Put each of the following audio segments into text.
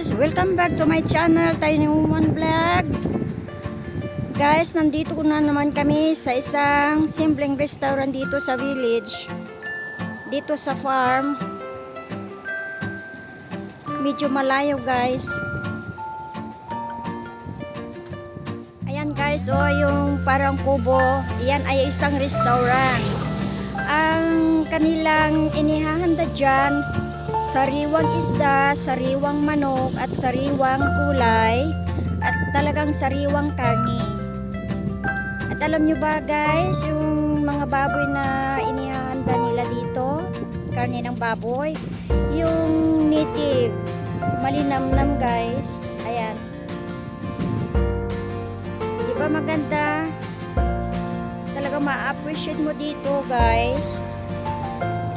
guys, welcome back to my channel, Tiny Woman Vlog. Guys, nandito na naman kami sa isang simpleng restaurant dito sa village, dito sa farm. Medyo malayo guys. Ayan guys, oh, yung parang kubo, yan ay isang restaurant. Ang kanilang inihahanda dyan, sariwang isda, sariwang manok, at sariwang gulay, at talagang sariwang karne. At alam nyo ba guys, yung mga baboy na inihahanda nila dito, karne ng baboy, yung native, malinamnam guys. Ayan. Diba maganda? Talaga ma-appreciate mo dito guys.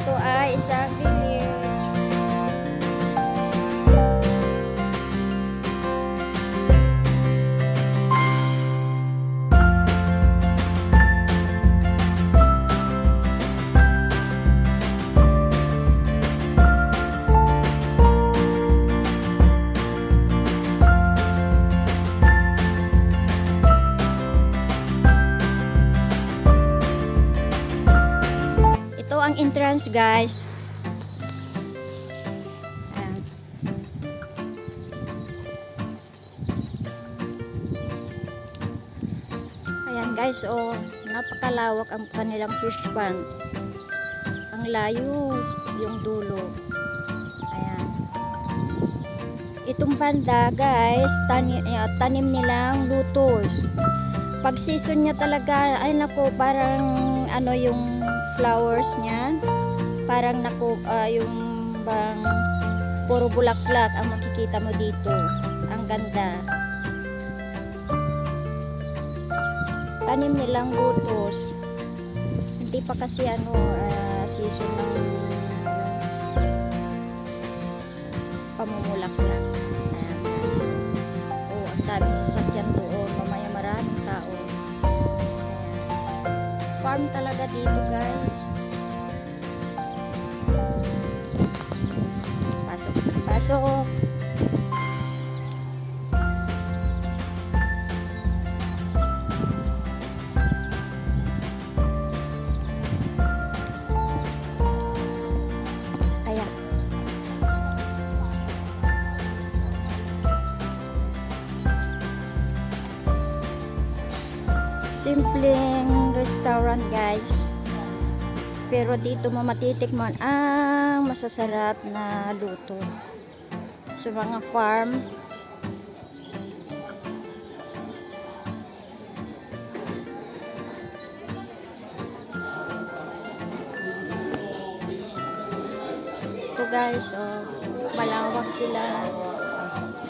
Ito ay isang village. Ang entrance guys. Ayan guys, oh, napakalawak ang kanilang fish pond. Ang layo yung dulo. Ayan. Itong banda guys, tanim nilang lutos. Pag season niya talaga, ay nako, parang ano yung flowers niya, parang nako, yung bang puro bulaklak ang makikita mo dito. Ang ganda. Tanim nilang lutos. Hindi pa kasi ano, season ng pamumulaklak. Ayan guys. Oh, ang dami sasakyan doon. Mamaya maraming tao. Farm talaga dito guys. Pasok, pasok. Ayan. Simpleng restaurant guys, pero dito mo matitikman ang masasarap na luto sa mga farm. Ito guys, oh, malawak sila.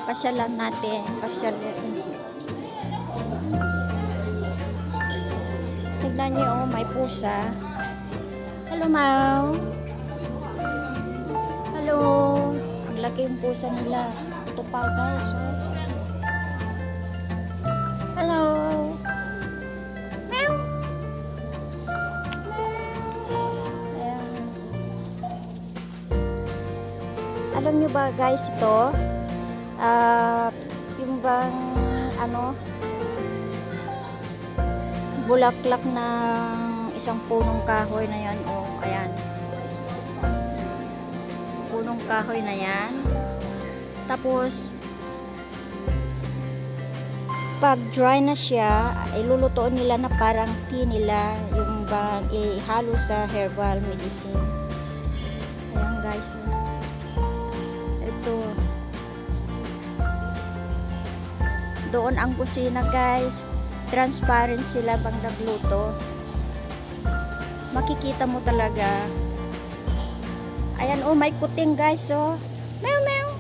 Pasyalan natin, pasyalan. Tignan nyo, oh, may pusa. Hello, Mau. Hello. Ang laki yung pusa nila. Ito pa, guys. Oh. Hello. Meow. Ayan. Alam nyo ba, guys, ito? Yung bang, ano, bulaklak ng isang punong kahoy na yan, oh, ayan, punong kahoy na yan. Tapos pag dry na siya, ilulutoon nila na parang tea nila, yung bang ihalo sa herbal medicine. Ayan guys, ito doon ang kusina guys. Transparent sila pang nagluto. Makikita mo talaga. Ayan, oh, may kuting guys, oh. Meow, meow.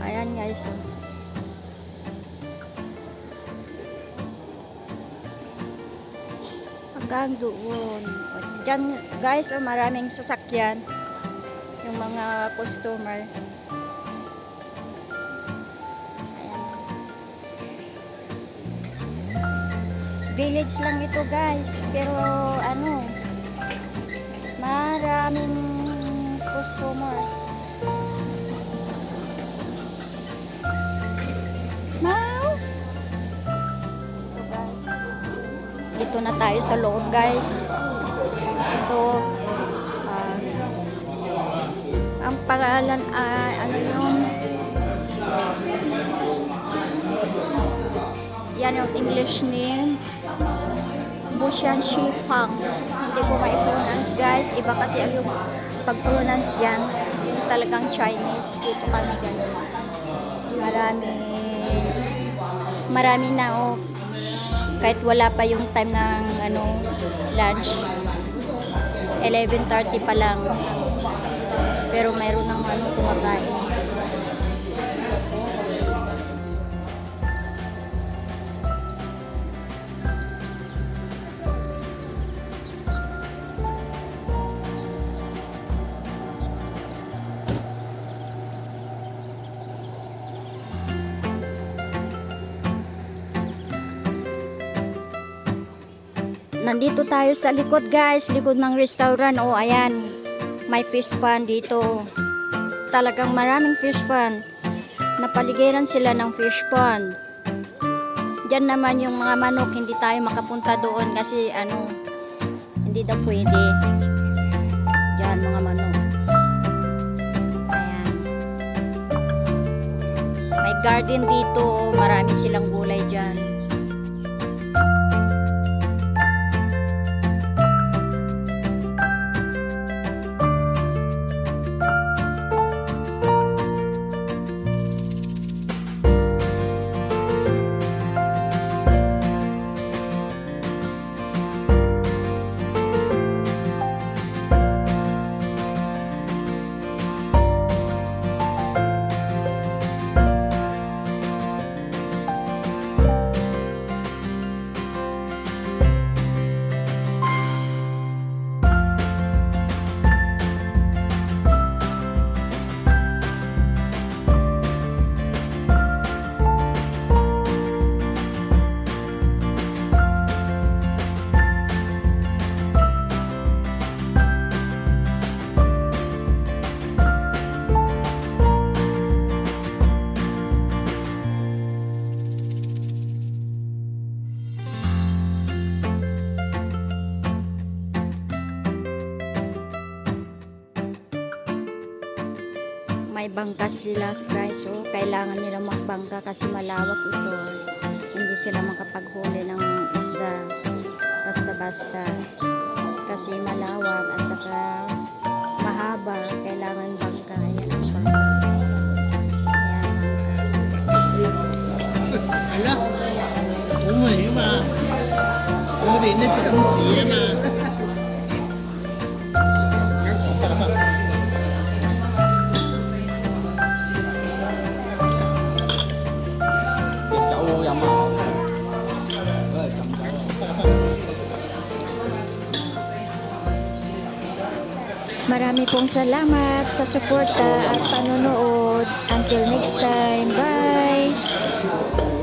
Ayan guys, oh. Hanggang doon. Diyan guys, oh, maraming sasakyan. Yung mga customer. Village lang ito guys, pero ano, maraming customer. Mau! Ito guys. Dito na tayo sa loob guys. Ito. Ang pangalan ay ano yun? Yan yung English name. Bushan Shifang. Hindi ko ma-pronounce guys. Iba kasi yung pag-pronounce dyan. Yung talagang Chinese. Dito kami ganun. Marami na oh. Kahit wala pa yung time ng lunch. 11:30 pa lang. Pero mayroon ng kumakain. Nandito tayo sa likod guys, likod ng restaurant. Oh, ayan. May fish pond dito. Talagang maraming fish pond. Napaligiran sila ng fish pond. Diyan naman yung mga manok, hindi tayo makapunta doon kasi hindi daw pwede. Diyan mga manok. Ayan. May garden dito, marami silang gulay diyan. May bangka sila guys, so kailangan nila magbangka kasi malawak ito. Hindi sila makapaghuli ng isda basta-basta kasi malawak at saka mahaba. Kailangan bangka. Ayan ang bangka. Ayan bangka. Marami pong salamat sa suporta at panonood. Until next time, bye!